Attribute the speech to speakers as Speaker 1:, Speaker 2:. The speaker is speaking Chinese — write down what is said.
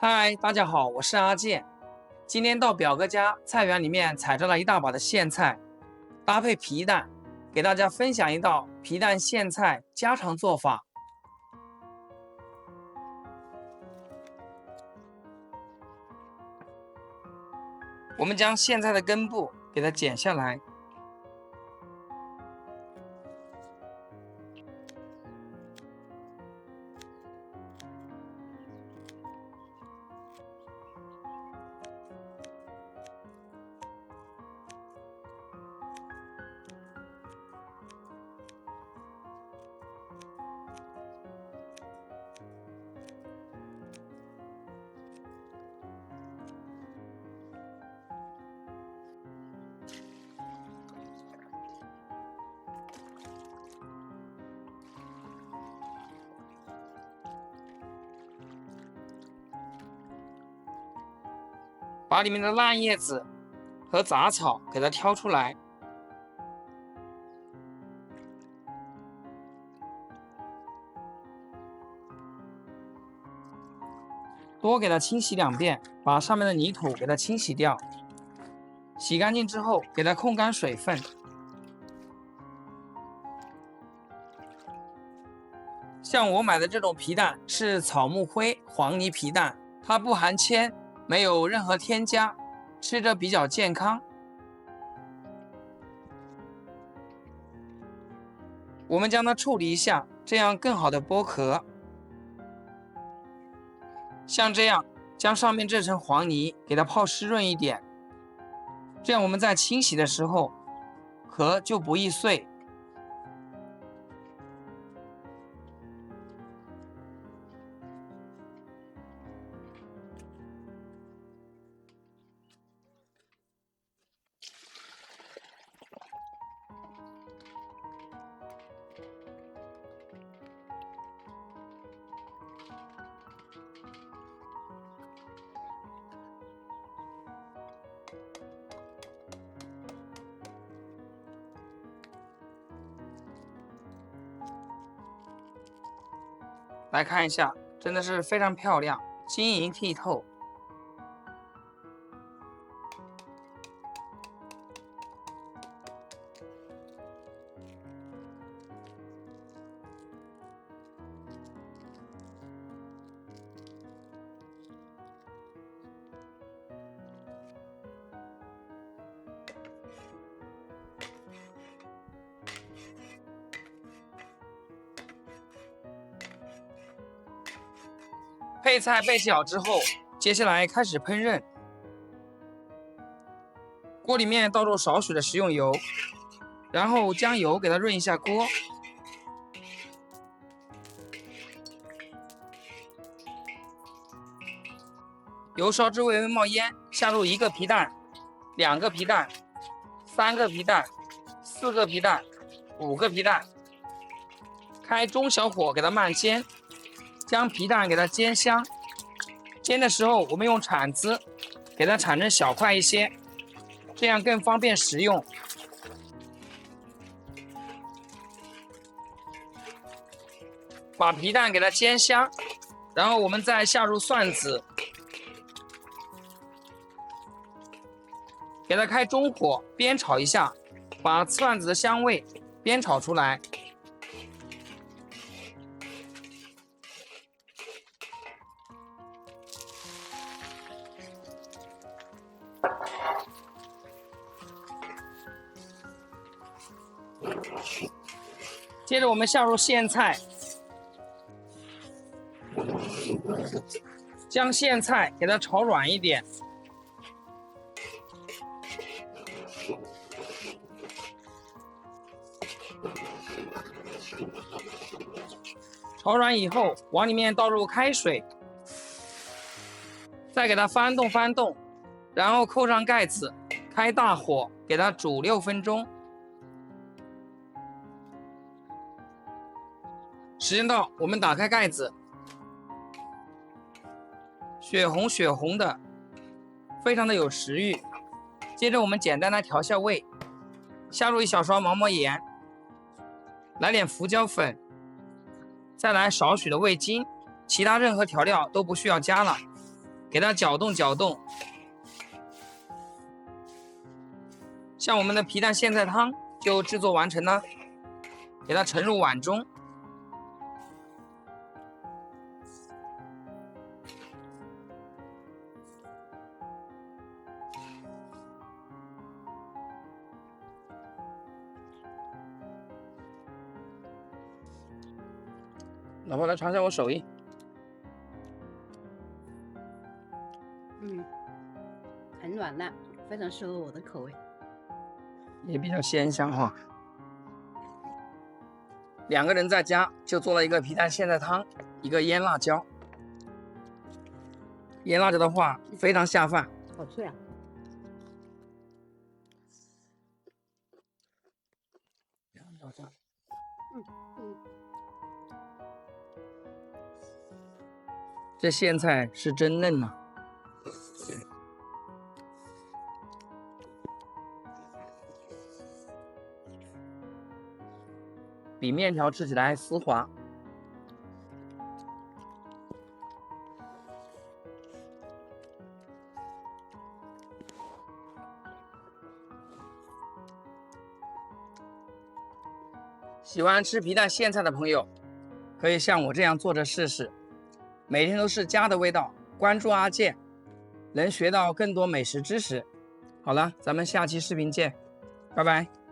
Speaker 1: 嗨，大家好，我是阿健。今天到表哥家菜园里面采摘了一大把的苋菜，搭配皮蛋，给大家分享一道皮蛋苋菜家常做法。我们将苋菜的根部给它剪下来，把里面的烂叶子和杂草给它挑出来，多给它清洗2遍，把上面的泥土给它清洗掉。洗干净之后，给它控干水分。像我买的这种皮蛋是草木灰黄泥皮蛋，它不含铅，没有任何添加，吃着比较健康。我们将它处理一下，这样更好的剥壳。像这样，将上面这层黄泥给它泡湿润一点，这样我们在清洗的时候，壳就不易碎。来看一下，真的是非常漂亮，晶莹剔透。配菜备洗好之后，接下来开始烹饪。锅里面倒入少许的食用油，然后将油给它润一下锅。油烧至微微冒烟，下入1个皮蛋、2个皮蛋、3个皮蛋、4个皮蛋、5个皮蛋，开中小火给它慢煎。将皮蛋给它煎香，煎的时候我们用铲子给它铲成小块一些，这样更方便食用。把皮蛋给它煎香，然后我们再下入蒜子，给它开中火煸炒一下，把蒜子的香味煸炒出来。接着我们下入苋菜，将苋菜给它炒软一点，炒软以后往里面倒入开水，再给它翻动翻动，然后扣上盖子，开大火给它煮6分钟。时间到，我们打开盖子，血红血红的，非常的有食欲。接着我们简单的调下味，下入1小勺毛末盐，来点胡椒粉，再来少许的味精，其他任何调料都不需要加了。给它搅动搅动。像我们的皮蛋苋菜汤就制作完成了，给它盛入碗中。老婆来尝一下我手艺。
Speaker 2: 很软烂，非常适合我的口味，
Speaker 1: 也比较鲜香哈。2个人在家就做了一个皮蛋苋菜汤，一个腌辣椒。腌辣椒的话非常下饭，
Speaker 2: 好脆啊！
Speaker 1: 这苋菜是真嫩呐。比面条吃起来还丝滑。喜欢吃皮蛋苋菜的朋友，可以像我这样做着试试，每天都是家的味道。关注阿健，能学到更多美食知识。好了，咱们下期视频见，拜拜。